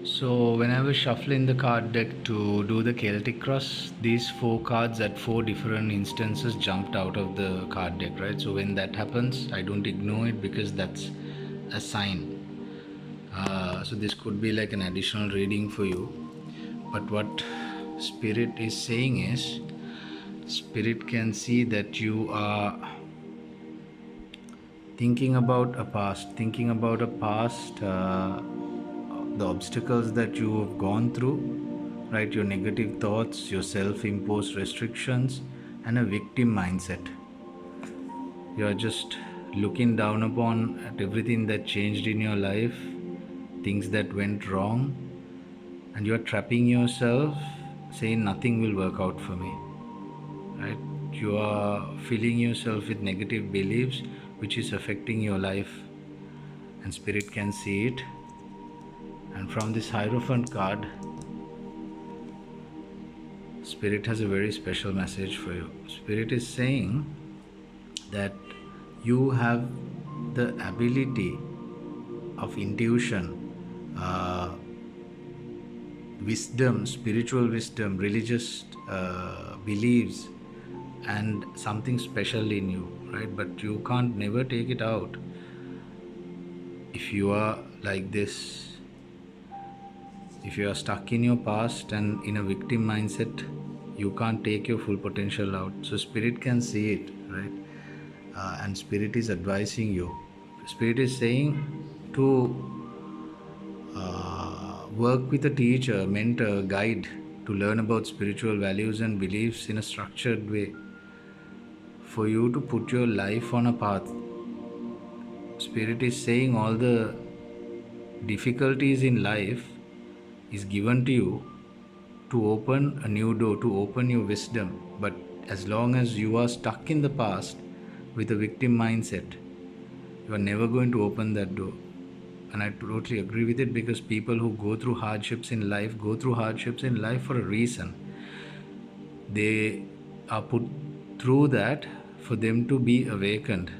So when I was shuffling the card deck to do the Celtic Cross, these four cards at four different instances jumped out of the card deck, right? So when that happens, I don't ignore it because that's a sign. So this could be like an additional reading for you. But what Spirit is saying is, Spirit can see that you are thinking about a past, the obstacles that you have gone through, right? Your negative thoughts, your self imposed restrictions, and a victim mindset. You are just looking down upon at everything that changed in your life, things that went wrong, and you are trapping yourself saying nothing will work out for me, right? You are filling yourself with negative beliefs which is affecting your life, and Spirit can see it. And from this Hierophant card, Spirit has a very special message for you. Spirit is saying that you have the ability of intuition, wisdom, spiritual wisdom, religious beliefs, and something special in you, right? But you can't never take it out if you are like this. If you are stuck in your past and in a victim mindset, you can't take your full potential out. So Spirit can see it, right? And Spirit is advising you. Spirit is saying to work with a teacher, mentor, guide to learn about spiritual values and beliefs in a structured way, for you to put your life on a path. Spirit is saying all the difficulties in life is given to you to open a new door, to open your wisdom. But as long as you are stuck in the past with a victim mindset, you are never going to open that door. And I totally agree with it, because people who go through hardships in life for a reason. They are put through that for them to be awakened.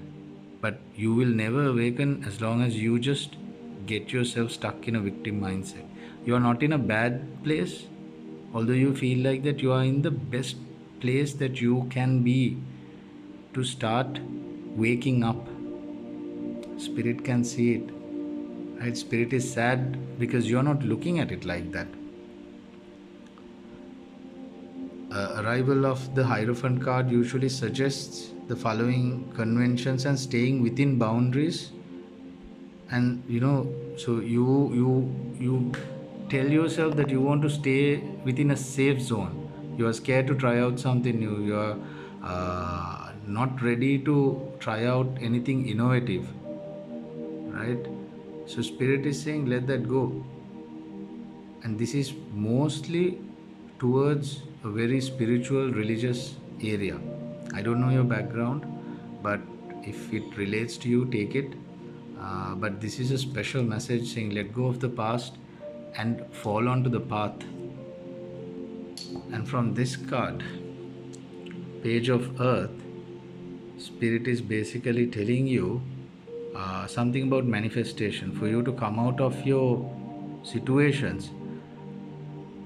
But you will never awaken as long as you just get yourself stuck in a victim mindset. You are not in a bad place, although you feel like that. You are in the best place that you can be to start waking up. Spirit can see it, right? Spirit is sad because you are not looking at it like that. Arrival of the Hierophant card usually suggests the following conventions and staying within boundaries. And so you tell yourself that you want to stay within a safe zone. You are scared to try out something new. You are not ready to try out anything innovative, right? So Spirit is saying let that go. And this is mostly towards a very spiritual, religious area. I don't know your background, but if it relates to you, take it. But this is a special message saying let go of the past and fall onto the path. And from this card, Page of Earth, Spirit is basically telling you something about manifestation. For you to come out of your situations,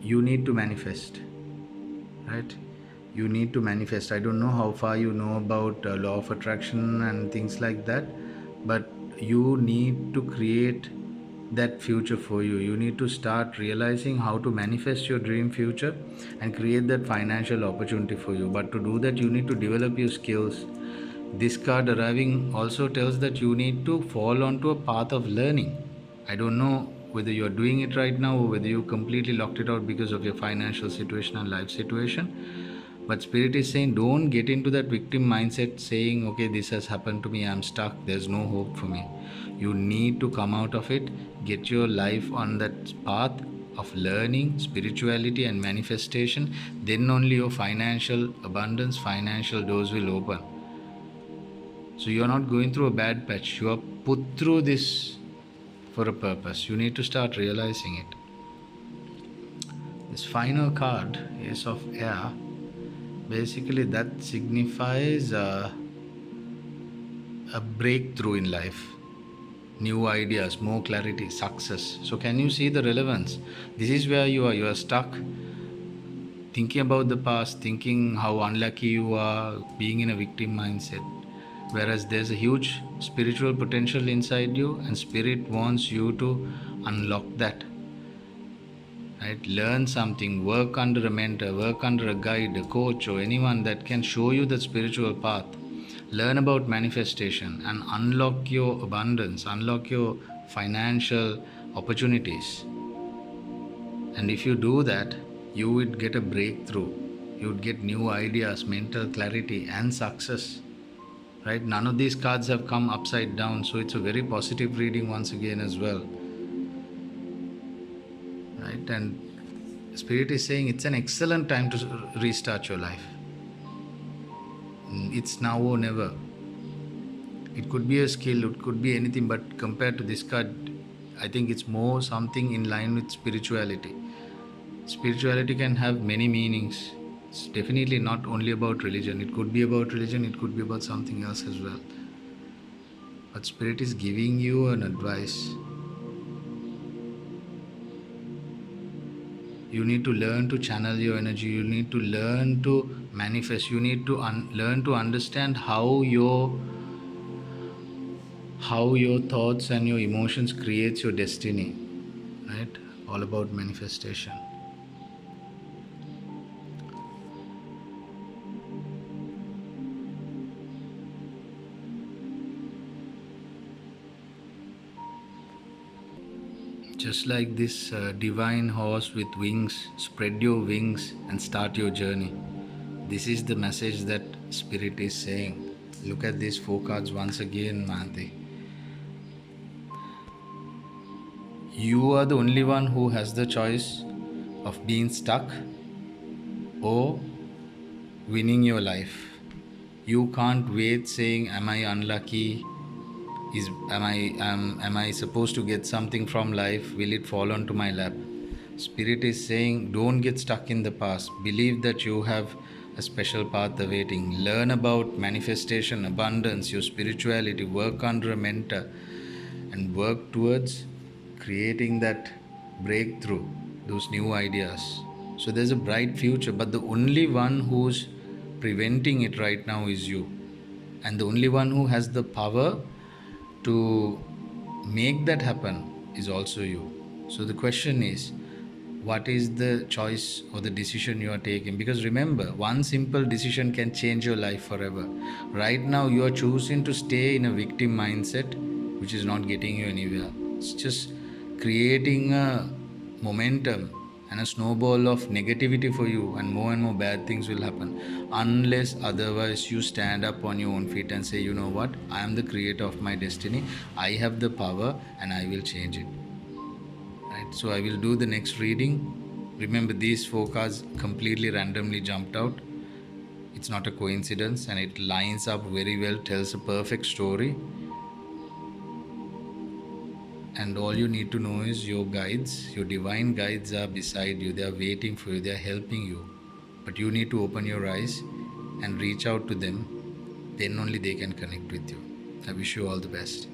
you need to manifest, right? You need to manifest. I don't know how far you know about law of attraction and things like that, but you need to create that future for you. You need to start realizing how to manifest your dream future and create that financial opportunity for you. But to do that, you need to develop your skills. This card arriving also tells that you need to fall onto a path of learning. I don't know whether you're doing it right now or whether you completely locked it out because of your financial situation and life situation. But Spirit is saying don't get into that victim mindset saying, okay, this has happened to me, I'm stuck, there's no hope for me. You need to come out of it, get your life on that path of learning, spirituality and manifestation. Then only your financial abundance, financial doors will open. So you are not going through a bad patch. You are put through this for a purpose. You need to start realizing it. This final card, Ace of Air, basically that signifies a breakthrough in life. new ideas, more clarity, success. So can you see the relevance? This is where you are stuck thinking about the past, thinking how unlucky you are, being in a victim mindset. Whereas there's a huge spiritual potential inside you, and spirit wants you to unlock that. Right? Learn something, work under a mentor, work under a guide, a coach, or anyone that can show you the spiritual path. Learn about manifestation and unlock your abundance, unlock your financial opportunities. And if you do that, you would get a breakthrough. You would get new ideas, mental clarity, and success. Right? None of these cards have come upside down, so it's a very positive reading once again as well. Right? And Spirit is saying it's an excellent time to restart your life. It's now or never. It could be a skill, it could be anything, but compared to this card, I think it's more something in line with spirituality. Spirituality can have many meanings. It's definitely not only about religion. It could be about religion, it could be about something else as well. But Spirit is giving you an advice. You need to learn to channel your energy. You need to learn to manifest. You need to learn to understand how your thoughts and your emotions creates your destiny. Right? All about manifestation. Just like this divine horse with wings, spread your wings and start your journey. This is the message that Spirit is saying. Look at these 4 cards once again, Manti. You are the only one who has the choice of being stuck or winning your life. You can't wait saying, am I unlucky? Am I supposed to get something from life? Will it fall onto my lap? Spirit is saying, don't get stuck in the past. Believe that you have a special path awaiting. Learn about manifestation, abundance, your spirituality. Work under a mentor and work towards creating that breakthrough, those new ideas. So there's a bright future, but the only one who's preventing it right now is you. And the only one who has the power to make that happen is also you. So the question is, what is the choice or the decision you are taking? Because remember, one simple decision can change your life forever. Right now you are choosing to stay in a victim mindset, which is not getting you anywhere. It's just creating a momentum and a snowball of negativity for you, and more bad things will happen, unless otherwise you stand up on your own feet and say, you know what, I am the creator of my destiny, I have the power and I will change it. Right? So I will do the next reading. Remember, these 4 cards completely randomly jumped out. It's not a coincidence, and it lines up very well, tells a perfect story. And all you need to know is your guides, your divine guides are beside you. They are waiting for you. They are helping you. But you need to open your eyes and reach out to them. Then only they can connect with you. I wish you all the best.